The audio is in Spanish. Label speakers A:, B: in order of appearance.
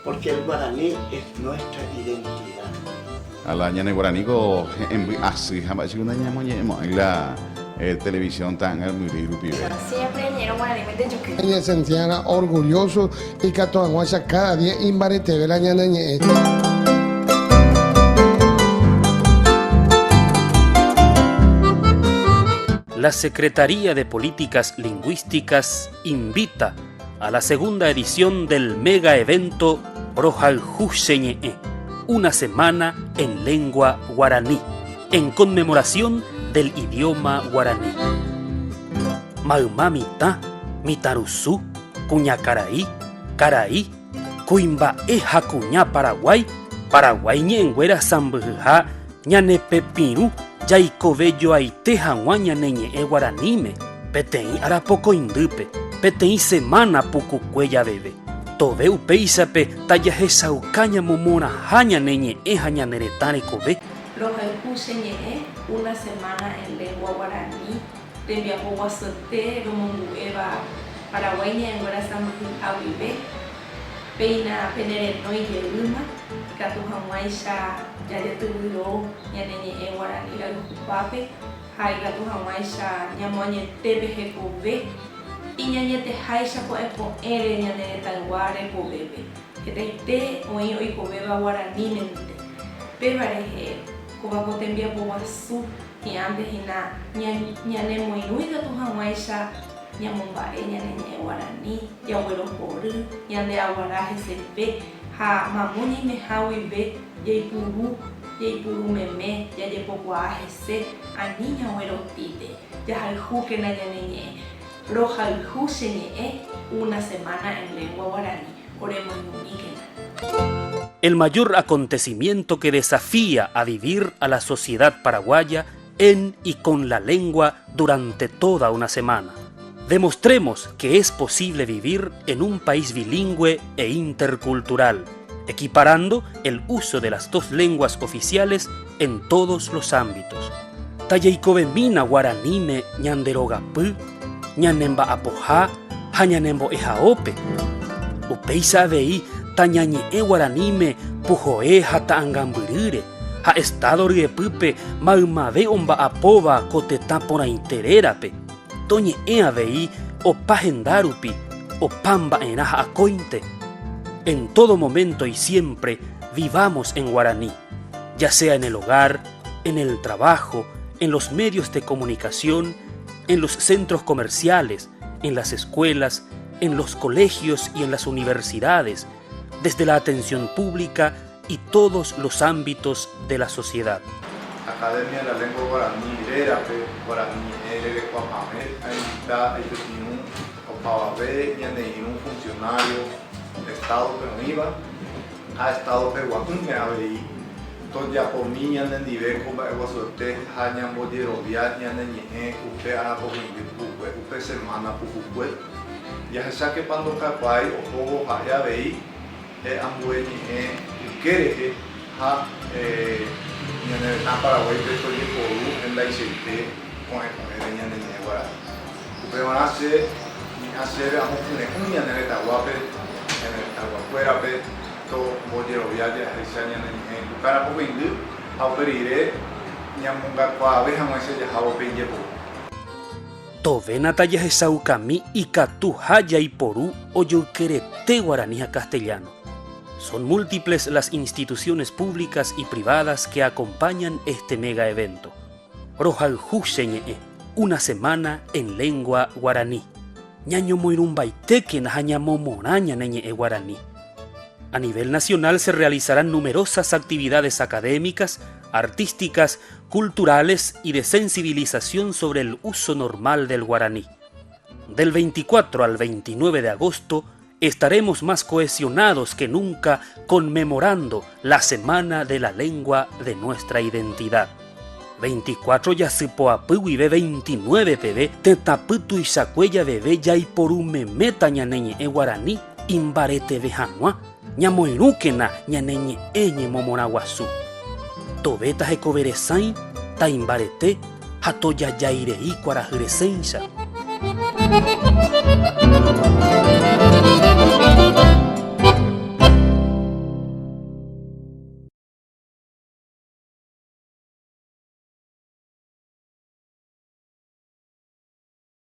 A: Porque el guaraní es nuestra identidad.
B: A la ñane guaranico así jamás una ñamoñemo en la televisión tan muy rupibe.
C: Siempre ñero guaraní de chuque.
D: Ella se sentía orgulloso y que cada día imbarete de la ñane.
E: La Secretaría de Políticas Lingüísticas invita a la segunda edición del mega evento Projaljuxeñe, una semana en lengua guaraní, en conmemoración del idioma guaraní. Maumamita, Mitarusu, Cuñacaraí, Caraí, Cuimba Eja Cuña Paraguay, Paraguay ñenguera Zambuja, Ñanepepiru, Yaicobello Aiteja Guaña Neñe Guaranime, Peteí Arapoco Indupe, Peteí Semana Pucucuella Bebe. Tobe upeisape tayaje saucaña momona jaña neñe jaña neretare kobe.
F: Projaljuxeñe, una semana en lengua guaraní. Tembiapo guasote, romongueva, paraguaya en guarasam avive. Peina penereno y yeruma, gatuhamaisha, yayaturo, ñaneñe guaraní la lupape. Hai gatuhamaisha, ñamoñe tebeje kobe. Y ñañete haisha po epo ere ñanere tanguare po bebe. Que te oí cobeba guaraní mente. Pebareje, cobaco tembia po guasu, y antes y na, ñane muy nuida tu hamaisha, ñamumbare ñaneñe guaraní, yabuelo poru, ñande aguaraje se ve, ha mamuni me hawi ve, yaipuru meme, yayepo guaje se, a niña abuelo pide, yajaljuque na ñaneñe. Projaljuxeñe, una semana en lengua guaraní. Oremos Ñuñíquena.
E: El mayor acontecimiento que desafía a vivir a la sociedad paraguaya en y con la lengua durante toda una semana. Demostremos que es posible vivir en un país bilingüe e intercultural, equiparando el uso de las dos lenguas oficiales en todos los ámbitos. Tayaicobemina guaranime ñanderogapú, ñanemba apoja, hañanembo ejaope. Upeisa vei tañañe guaranime pujoe hata angamburire. Ha estado riepupe maumave omba apova coteta por intererape. Toñe vei opajendarupi, opamba enaja acointe. En todo momento y siempre vivamos en guaraní, ya sea en el hogar, en el trabajo, en los medios de comunicación, en los centros comerciales, en las escuelas, en los colegios y en las universidades, desde la atención pública y todos los ámbitos de la sociedad.
G: Academia de la Lengua Guaraní, Guaraní, ahí está, un funcionario de Estado que no iba, ha estado peruano, Toya por mí ñanen dive como eguasote hañan bollerovia ñanen ñe upe arapo hindipuque upe semana pucuque ya se que pando capai o poco haya vei ambue ñe ukere ha ñanen na Paraguay de toye poru en la isete con el ñanen ñe guara upe van a hacer amo un ñanen taguape en el taguafuera pe to bollerovia ya se ñanen para poco indu, auperire, ñamunga cuave jamás se dejaba penyepo.
E: Tovena talla saucami y catujaya y porú o yoquerete guaranía castellano. Son múltiples las instituciones públicas y privadas que acompañan este mega evento. Projaljuxeñe, una semana en lengua guaraní. Ñaño moirumbaiteque najañamo moraña neñe guaraní. A nivel nacional se realizarán numerosas actividades académicas, artísticas, culturales y de sensibilización sobre el uso normal del guaraní. Del 24 al 29 de agosto estaremos más cohesionados que nunca conmemorando la Semana de la Lengua de nuestra identidad. 24 ya se poapuibe 29 bebé, tetaputu y sacuella bebé ya y por un memeta ñaneñe guaraní, imbarete vejanua. Ñamoirúquena ñaneñe eñe momoraguazú. Tobeta hecoberesain, taimbarete, hatoyayairei cuarajiresencha.